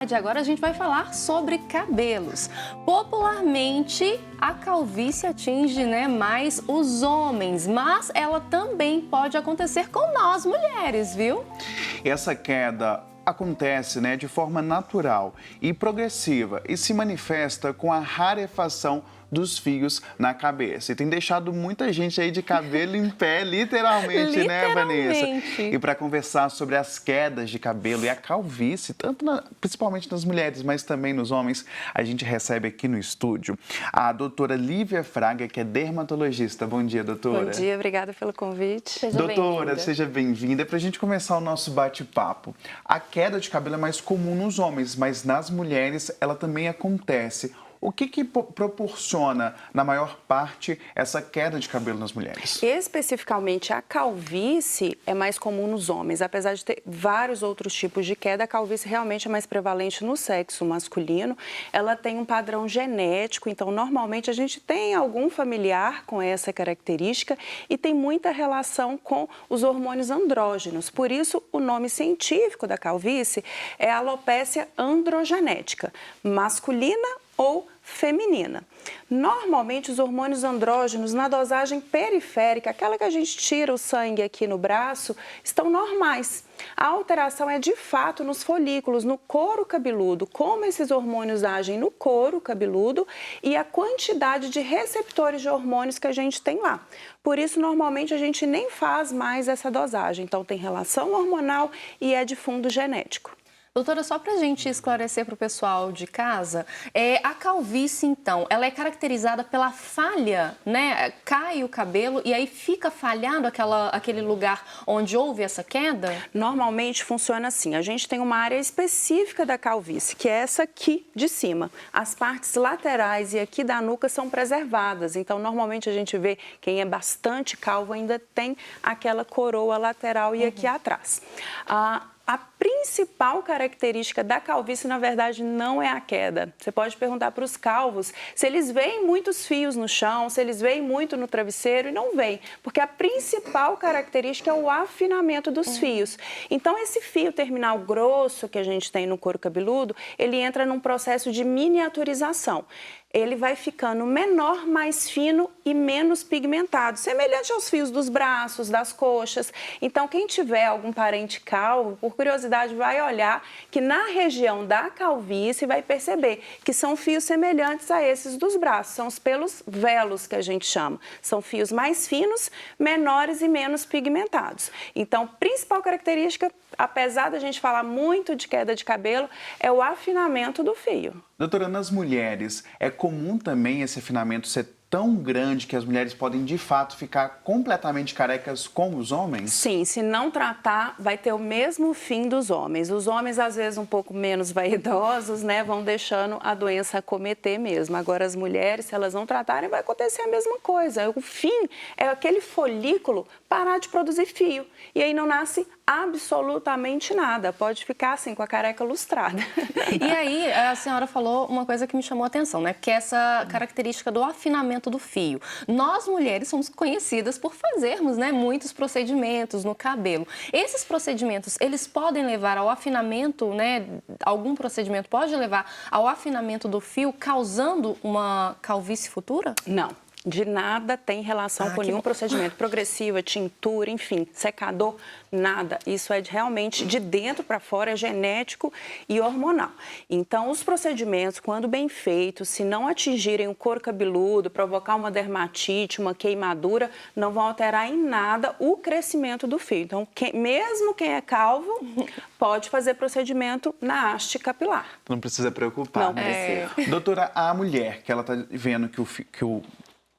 Agora a gente vai falar sobre cabelos. Popularmente, a calvície atinge, mais os homens, mas ela também pode acontecer com nós mulheres, viu? Essa queda acontece, de forma natural e progressiva e se manifesta com a rarefação dos fios na cabeça. E tem deixado muita gente aí de cabelo em pé, literalmente, né, Vanessa? E para conversar sobre as quedas de cabelo e a calvície, principalmente nas mulheres, mas também nos homens, a gente recebe aqui no estúdio a doutora Lívia Fraga, que é dermatologista. Bom dia, doutora. Bom dia, obrigada pelo convite. Doutora, seja bem-vinda. Para a gente começar o nosso bate-papo, a queda de cabelo é mais comum nos homens, mas nas mulheres ela também acontece. O que proporciona, na maior parte, essa queda de cabelo nas mulheres? Especificamente, a calvície é mais comum nos homens. Apesar de ter vários outros tipos de queda, a calvície realmente é mais prevalente no sexo masculino. Ela tem um padrão genético, então, normalmente, a gente tem algum familiar com essa característica e tem muita relação com os hormônios andrógenos. Por isso, o nome científico da calvície é alopécia androgenética, masculina ou feminina. Normalmente, os hormônios andrógenos, na dosagem periférica, aquela que a gente tira o sangue aqui no braço, estão normais. A alteração é, de fato, nos folículos, no couro cabeludo, como esses hormônios agem no couro cabeludo e a quantidade de receptores de hormônios que a gente tem lá. Por isso, normalmente, a gente nem faz mais essa dosagem. Então, tem relação hormonal e é de fundo genético. Doutora, só para a gente esclarecer para o pessoal de casa, a calvície, então, ela é caracterizada pela falha, Cai o cabelo e aí fica falhado aquele lugar onde houve essa queda? Normalmente funciona assim, a gente tem uma área específica da calvície, que é essa aqui de cima. As partes laterais e aqui da nuca são preservadas, então normalmente a gente vê quem é bastante calvo ainda tem aquela coroa lateral e aqui atrás. A principal característica da calvície, na verdade, não é a queda. Você pode perguntar para os calvos se eles veem muitos fios no chão, se eles veem muito no travesseiro, e não veem, porque a principal característica é o afinamento dos fios. Então, esse fio terminal grosso que a gente tem no couro cabeludo, ele entra num processo de miniaturização. Ele vai ficando menor, mais fino e menos pigmentado, semelhante aos fios dos braços, das coxas. Então, quem tiver algum parente calvo, por curiosidade, vai olhar que na região da calvície vai perceber que são fios semelhantes a esses dos braços, são os pelos velos que a gente chama. São fios mais finos, menores e menos pigmentados. Então, principal característica, apesar da gente falar muito de queda de cabelo, é o afinamento do fio. Doutora, nas mulheres, é comum também esse afinamento ser tão grande que as mulheres podem, de fato, ficar completamente carecas como os homens? Sim, se não tratar, vai ter o mesmo fim dos homens. Os homens, às vezes, um pouco menos vaidosos, vão deixando a doença acometer mesmo. Agora, as mulheres, se elas não tratarem, vai acontecer a mesma coisa. O fim é aquele folículo parar de produzir fio. E aí não nasce absolutamente nada. Pode ficar assim, com a careca lustrada. E aí, a senhora falou uma coisa que me chamou a atenção, que é essa característica do afinamento do fio. Nós, mulheres, somos conhecidas por fazermos, muitos procedimentos no cabelo. Esses procedimentos, eles podem levar ao afinamento, algum procedimento pode levar ao afinamento do fio, causando uma calvície futura? Não. De nada tem relação com nenhum procedimento, progressiva, tintura, enfim, secador, nada. Isso é realmente de dentro para fora, é genético e hormonal. Então, os procedimentos, quando bem feitos, se não atingirem o couro cabeludo, provocar uma dermatite, uma queimadura, não vão alterar em nada o crescimento do fio. Então, mesmo quem é calvo, pode fazer procedimento na haste capilar. Não precisa preocupar. Não precisa. Doutora, a mulher que ela está vendo que o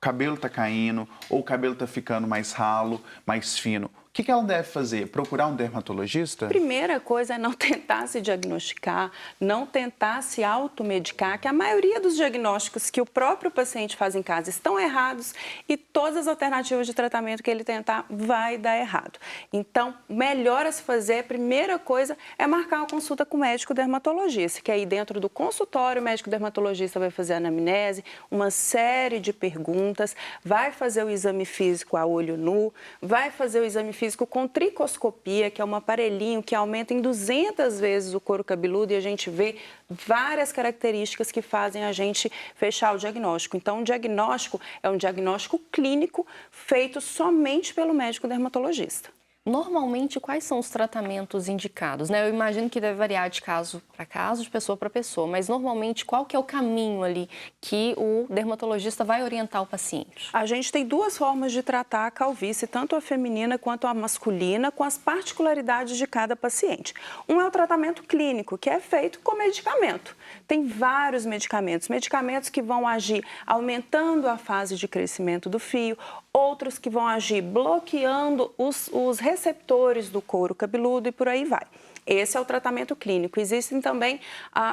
cabelo está caindo ou o cabelo está ficando mais ralo, mais fino, o que ela deve fazer? Procurar um dermatologista? Primeira coisa é não tentar se diagnosticar, não tentar se automedicar, que a maioria dos diagnósticos que o próprio paciente faz em casa estão errados e todas as alternativas de tratamento que ele tentar vai dar errado. Então, melhor a se fazer, a primeira coisa é marcar uma consulta com o médico dermatologista, que aí dentro do consultório o médico dermatologista vai fazer a anamnese, uma série de perguntas, vai fazer o exame físico a olho nu, vai fazer o exame físico com tricoscopia, que é um aparelhinho que aumenta em 200 vezes o couro cabeludo, e a gente vê várias características que fazem a gente fechar o diagnóstico. Então, o diagnóstico é um diagnóstico clínico feito somente pelo médico dermatologista. Normalmente, quais são os tratamentos indicados, né? Eu imagino que deve variar de caso para caso, de pessoa para pessoa, mas normalmente qual que é o caminho ali que o dermatologista vai orientar o paciente? A gente tem duas formas de tratar a calvície, tanto a feminina quanto a masculina, com as particularidades de cada paciente. Um é o tratamento clínico, que é feito com medicamento. Tem vários medicamentos, medicamentos que vão agir aumentando a fase de crescimento do fio, outros que vão agir bloqueando os receptores do couro cabeludo e por aí vai. Esse é o tratamento clínico. Existem também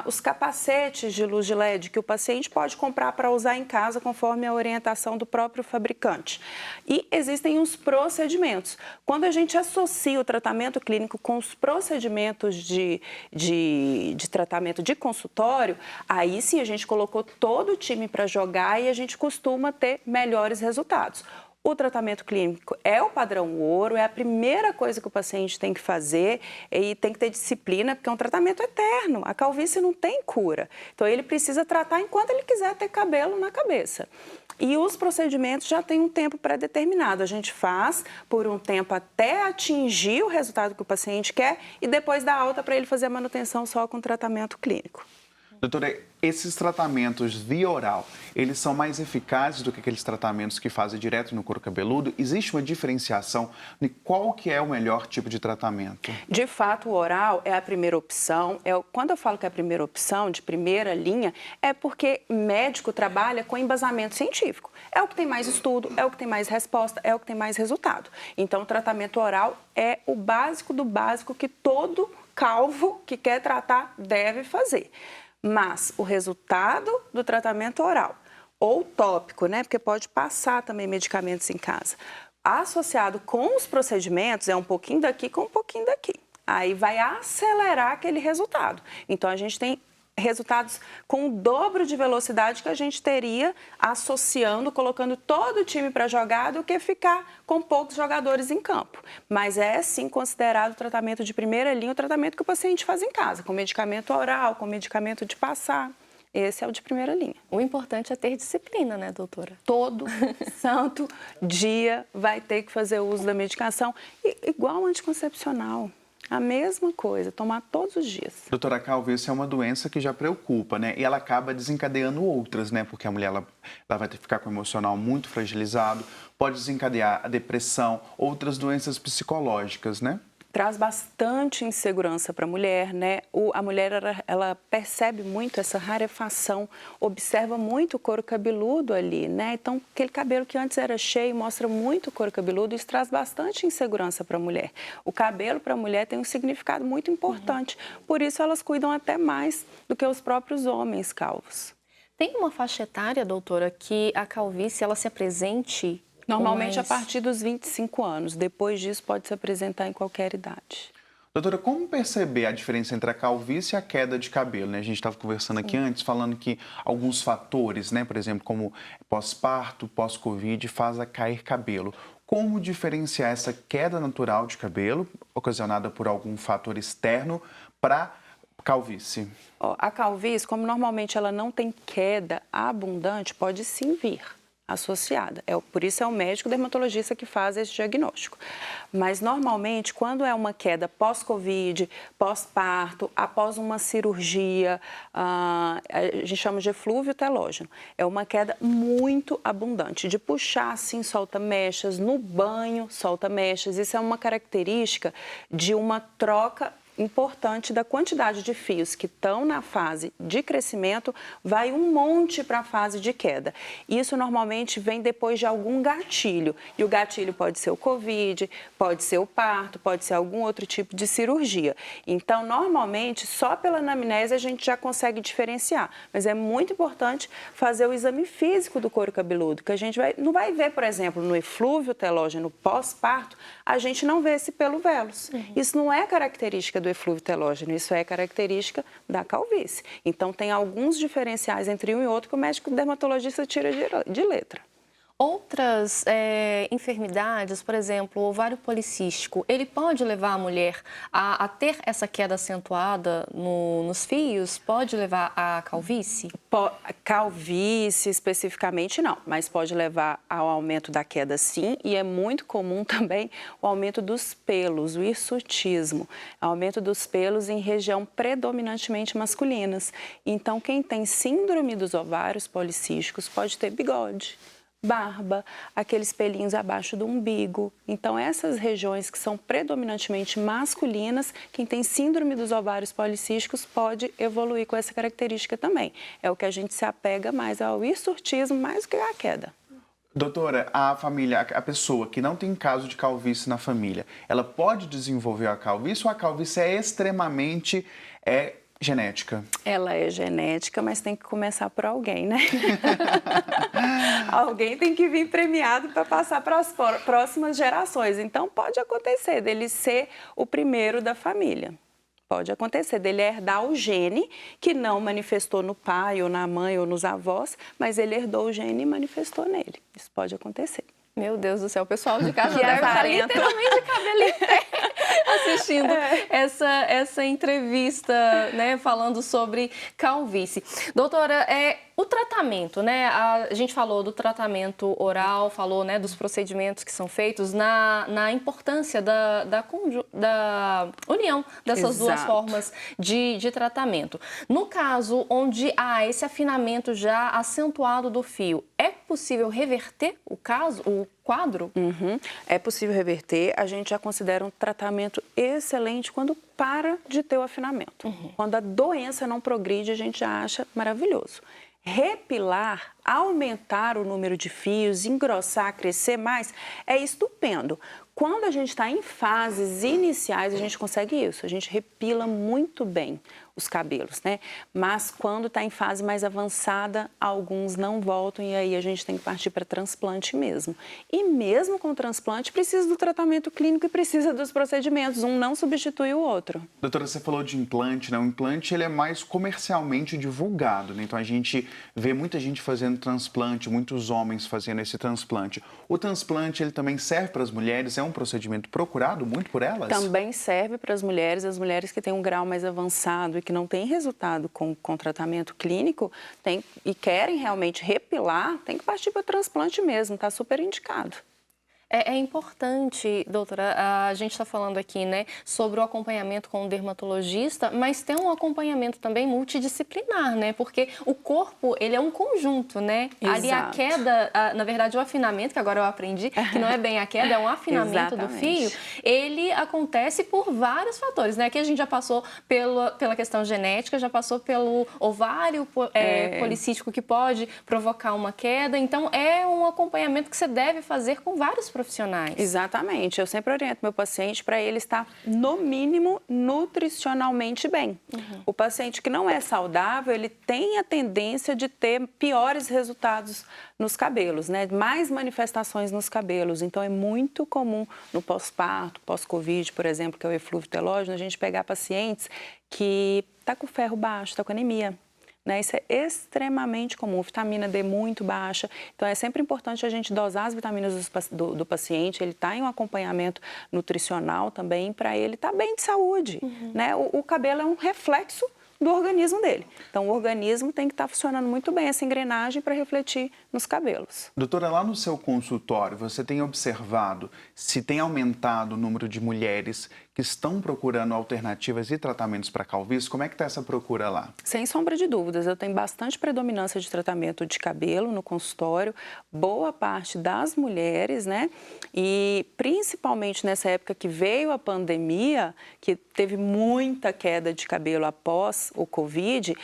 os capacetes de luz de LED que o paciente pode comprar para usar em casa conforme a orientação do próprio fabricante. E existem os procedimentos. Quando a gente associa o tratamento clínico com os procedimentos de tratamento de consultório, aí sim a gente colocou todo o time para jogar e a gente costuma ter melhores resultados. O tratamento clínico é o padrão ouro, é a primeira coisa que o paciente tem que fazer e tem que ter disciplina, porque é um tratamento eterno. A calvície não tem cura. Então, ele precisa tratar enquanto ele quiser ter cabelo na cabeça. E os procedimentos já têm um tempo pré-determinado. A gente faz por um tempo até atingir o resultado que o paciente quer e depois dá alta para ele fazer a manutenção só com tratamento clínico. Doutora, esses tratamentos via oral, eles são mais eficazes do que aqueles tratamentos que fazem direto no couro cabeludo? Existe uma diferenciação de qual que é o melhor tipo de tratamento? De fato, o oral é a primeira opção. Quando eu falo que é a primeira opção, de primeira linha, é porque médico trabalha com embasamento científico. É o que tem mais estudo, é o que tem mais resposta, é o que tem mais resultado. Então, o tratamento oral é o básico do básico que todo calvo que quer tratar deve fazer. Mas o resultado do tratamento oral, ou tópico, né? Porque pode passar também medicamentos em casa, associado com os procedimentos, é um pouquinho daqui com um pouquinho daqui. Aí vai acelerar aquele resultado. Então, a gente tem resultados com o dobro de velocidade que a gente teria associando, colocando todo o time para jogar do que ficar com poucos jogadores em campo. Mas é sim considerado o tratamento de primeira linha, o tratamento que o paciente faz em casa, com medicamento oral, com medicamento de passar. Esse é o de primeira linha. O importante é ter disciplina, né, doutora? Todo santo dia vai ter que fazer uso da medicação, igual anticoncepcional. A mesma coisa, tomar todos os dias. Doutora, a calvície é uma doença que já preocupa, né? E ela acaba desencadeando outras, né? Porque a mulher ela vai ter que ficar com o emocional muito fragilizado, pode desencadear a depressão, outras doenças psicológicas, né? Traz bastante insegurança para a mulher, né? A mulher, ela percebe muito essa rarefação, observa muito o couro cabeludo ali, né? Então, aquele cabelo que antes era cheio mostra muito o couro cabeludo, isso traz bastante insegurança para a mulher. O cabelo para a mulher tem um significado muito importante, por isso elas cuidam até mais do que os próprios homens calvos. Tem uma faixa etária, doutora, que a calvície ela se apresente? Normalmente a partir dos 25 anos. Depois disso, pode se apresentar em qualquer idade. Doutora, como perceber a diferença entre a calvície e a queda de cabelo, né? A gente estava conversando aqui antes, falando que alguns fatores, né? Por exemplo, como pós-parto, pós-Covid, faz a cair cabelo. Como diferenciar essa queda natural de cabelo, ocasionada por algum fator externo, para calvície? A calvície, como normalmente ela não tem queda abundante, pode sim vir associada. Por isso é o médico dermatologista que faz esse diagnóstico. Mas normalmente, quando é uma queda pós-Covid, pós-parto, após uma cirurgia, a gente chama de eflúvio telógeno. É uma queda muito abundante, de puxar assim, solta mechas, no banho solta mechas. Isso é uma característica de uma troca importante da quantidade de fios que estão na fase de crescimento, vai um monte para a fase de queda. Isso normalmente vem depois de algum gatilho. E o gatilho pode ser o Covid, pode ser o parto, pode ser algum outro tipo de cirurgia. Então, normalmente, só pela anamnese a gente já consegue diferenciar. Mas é muito importante fazer o exame físico do couro cabeludo, que a gente não vai ver, por exemplo, no eflúvio telógeno pós-parto, a gente não vê esse pelo velos. Isso não é característica do eflúvio telógeno, isso é característica da calvície. Então, tem alguns diferenciais entre um e outro que o médico dermatologista tira de letra. Outras enfermidades, por exemplo, o ovário policístico, ele pode levar a mulher a ter essa queda acentuada nos fios? Pode levar à calvície? Calvície especificamente não, mas pode levar ao aumento da queda sim, e é muito comum também o aumento dos pelos, o hirsutismo, aumento dos pelos em região predominantemente masculinas. Então, quem tem síndrome dos ovários policísticos pode ter bigode, barba, aqueles pelinhos abaixo do umbigo. Então, essas regiões que são predominantemente masculinas, quem tem síndrome dos ovários policísticos pode evoluir com essa característica também. É o que a gente se apega mais ao hirsutismo, mais do que à queda. Doutora, a família, a pessoa que não tem caso de calvície na família, ela pode desenvolver a calvície ou a calvície é extremamente genética? Ela é genética, mas tem que começar por alguém, né? Alguém tem que vir premiado para passar para as próximas gerações. Então, pode acontecer dele ser o primeiro da família. Pode acontecer dele herdar o gene que não manifestou no pai ou na mãe ou nos avós, mas ele herdou o gene e manifestou nele. Isso pode acontecer. Meu Deus do céu, o pessoal de casa deve estar literalmente de cabelo em pé assistindo essa entrevista, né, falando sobre calvície. Doutora, o tratamento, né? A gente falou do tratamento oral, falou, né, dos procedimentos que são feitos, na importância da união dessas duas formas de tratamento. No caso onde há esse afinamento já acentuado do fio, é possível reverter o quadro? É possível reverter. A gente já considera um tratamento excelente quando para de ter o afinamento. Quando a doença não progride, a gente já acha maravilhoso. Repilar, aumentar o número de fios, engrossar, crescer mais, é estupendo. Quando a gente está em fases iniciais, a gente consegue isso. A gente repila muito bem os cabelos, né? Mas quando está em fase mais avançada, alguns não voltam e aí a gente tem que partir para transplante mesmo. E mesmo com o transplante, precisa do tratamento clínico e precisa dos procedimentos. Um não substitui o outro. Doutora, você falou de implante, né? O implante ele é mais comercialmente divulgado, né? Então a gente vê muita gente fazendo transplante, muitos homens fazendo esse transplante. O transplante ele também serve para as mulheres? É um procedimento procurado muito por elas? Também serve para as mulheres que têm um grau mais avançado e que não têm resultado com tratamento clínico e querem realmente repilar, tem que partir para transplante mesmo, está super indicado. É importante, doutora, a gente está falando aqui, né, sobre o acompanhamento com o dermatologista, mas tem um acompanhamento também multidisciplinar, né? Porque o corpo, ele é um conjunto, né? Exato. Ali a queda, na verdade o afinamento, que agora eu aprendi, que não é bem a queda, é um afinamento do fio, ele acontece por vários fatores, né? Aqui a gente já passou pela questão genética, já passou pelo ovário policístico que pode provocar uma queda, então é um acompanhamento que você deve fazer com vários profissionais. Exatamente. Eu sempre oriento meu paciente para ele estar, no mínimo, nutricionalmente bem. O paciente que não é saudável, ele tem a tendência de ter piores resultados nos cabelos, né? Mais manifestações nos cabelos. Então, é muito comum no pós-parto, pós-Covid, por exemplo, que é o eflúvio telógeno, a gente pegar pacientes que estão com ferro baixo, estão com anemia. Isso é extremamente comum, vitamina D muito baixa, então é sempre importante a gente dosar as vitaminas do paciente, ele está em um acompanhamento nutricional também, para ele estar bem de saúde, né? O cabelo é um reflexo do organismo dele, então o organismo tem que estar funcionando muito bem, essa engrenagem para refletir nos cabelos. Doutora, lá no seu consultório, você tem observado se tem aumentado o número de mulheres que estão procurando alternativas e tratamentos para calvície? Como é que está essa procura lá? Sem sombra de dúvidas, eu tenho bastante predominância de tratamento de cabelo no consultório, boa parte das mulheres, né? E principalmente nessa época que veio a pandemia, que teve muita queda de cabelo após o Covid,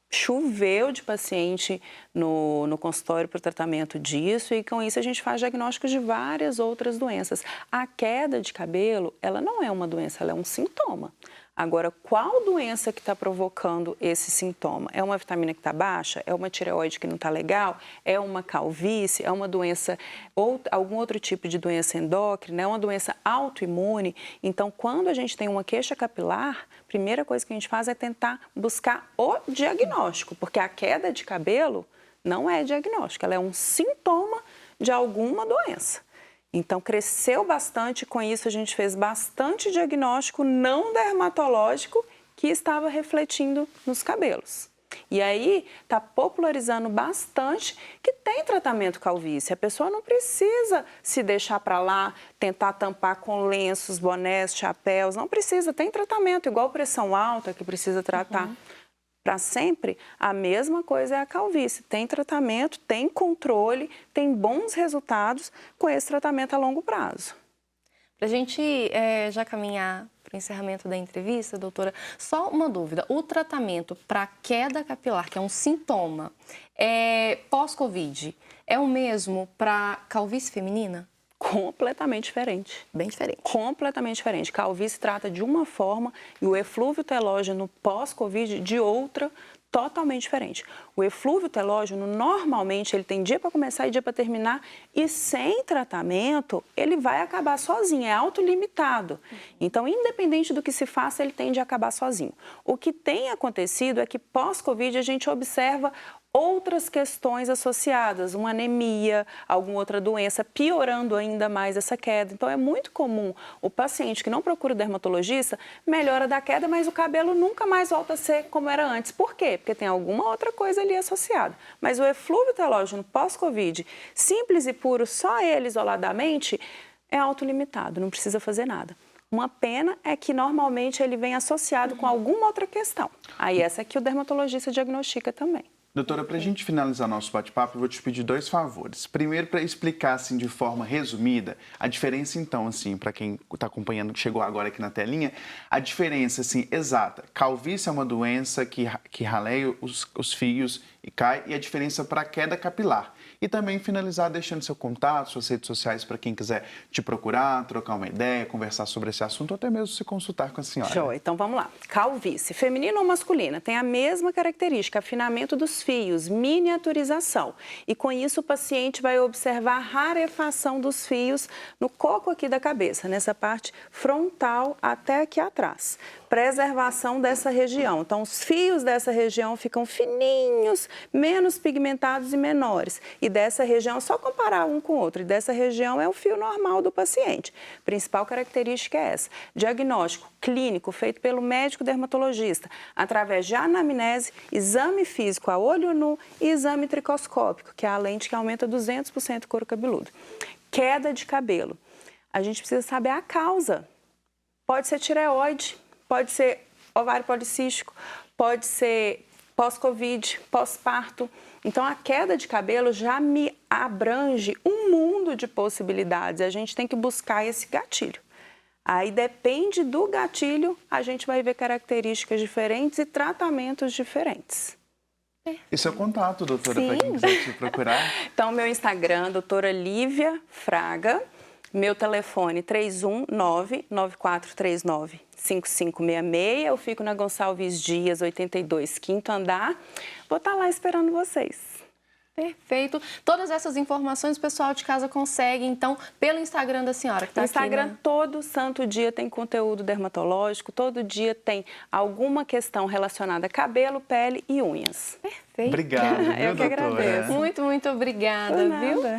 choveu de paciente no consultório para o tratamento disso e com isso a gente faz diagnósticos de várias outras doenças. A queda de cabelo, ela não é uma doença, ela é um sintoma. Agora, qual doença que está provocando esse sintoma? É uma vitamina que está baixa? É uma tireoide que não está legal? É uma calvície? É uma doença ou algum outro tipo de doença endócrina? É uma doença autoimune? Então, quando a gente tem uma queixa capilar, a primeira coisa que a gente faz é tentar buscar o diagnóstico, porque a queda de cabelo não é diagnóstico, ela é um sintoma de alguma doença. Então, cresceu bastante, com isso a gente fez bastante diagnóstico não dermatológico que estava refletindo nos cabelos. E aí, está popularizando bastante que tem tratamento calvície. A pessoa não precisa se deixar para lá, tentar tampar com lenços, bonés, chapéus. Não precisa, tem tratamento, igual pressão alta que precisa tratar. Para sempre, a mesma coisa é a calvície. Tem tratamento, tem controle, tem bons resultados com esse tratamento a longo prazo. Para a gente já caminhar para o encerramento da entrevista, doutora, só uma dúvida. O tratamento para queda capilar, que é um sintoma pós-Covid, é o mesmo para calvície feminina? Completamente diferente. Bem diferente. Completamente diferente. Calvície trata de uma forma e o eflúvio telógeno pós-Covid de outra, totalmente diferente. O eflúvio telógeno, normalmente, ele tem dia para começar e dia para terminar, e sem tratamento, ele vai acabar sozinho, é autolimitado. Então, independente do que se faça, ele tende a acabar sozinho. O que tem acontecido é que pós-Covid a gente observa outras questões associadas, uma anemia, alguma outra doença, piorando ainda mais essa queda. Então, é muito comum o paciente que não procura o dermatologista, melhora da queda, mas o cabelo nunca mais volta a ser como era antes. Por quê? Porque tem alguma outra coisa ali associada. Mas o eflúvio telógeno pós-Covid, simples e puro, só ele isoladamente, é autolimitado, não precisa fazer nada. Uma pena é que normalmente ele vem associado com alguma outra questão. Aí essa aqui o dermatologista diagnostica também. Doutora, para a gente finalizar nosso bate-papo, eu vou te pedir 2 favores. Primeiro, para explicar, assim, de forma resumida, a diferença, então, assim, para quem está acompanhando, que chegou agora aqui na telinha, a diferença, assim, exata. Calvície é uma doença que raleia os fios e cai, e a diferença para a queda capilar. E também finalizar deixando seu contato, suas redes sociais, para quem quiser te procurar, trocar uma ideia, conversar sobre esse assunto, ou até mesmo se consultar com a senhora. Show, então vamos lá. Calvície, feminina ou masculina, tem a mesma característica, afinamento dos fios, miniaturização. E com isso o paciente vai observar a rarefação dos fios no coco aqui da cabeça, nessa parte frontal até aqui atrás. Preservação dessa região. Então, os fios dessa região ficam fininhos, menos pigmentados e menores. E dessa região, só comparar um com o outro, e dessa região é o fio normal do paciente. Principal característica é essa. Diagnóstico clínico feito pelo médico dermatologista, através de anamnese, exame físico a olho nu e exame tricoscópico, que é a lente que aumenta 200% o couro cabeludo. Queda de cabelo. A gente precisa saber a causa. Pode ser tireoide, pode ser ovário policístico, pode ser pós-Covid, pós-parto. Então, a queda de cabelo já me abrange um mundo de possibilidades. A gente tem que buscar esse gatilho. Aí, depende do gatilho, a gente vai ver características diferentes e tratamentos diferentes. E seu contato, doutora, para quem quiser te procurar? Então, meu Instagram, doutora Lívia Fraga. Meu telefone 319-9439-5566. Eu fico na Gonçalves Dias, 82, quinto andar. Vou estar lá esperando vocês. Perfeito. Todas essas informações o pessoal de casa consegue, então, pelo Instagram da senhora, que está aqui. No Instagram, todo santo dia tem conteúdo dermatológico, todo dia tem alguma questão relacionada a cabelo, pele e unhas. Perfeito. Obrigado, viu, Eu que doutora? agradeço. Muito, muito obrigada, viu?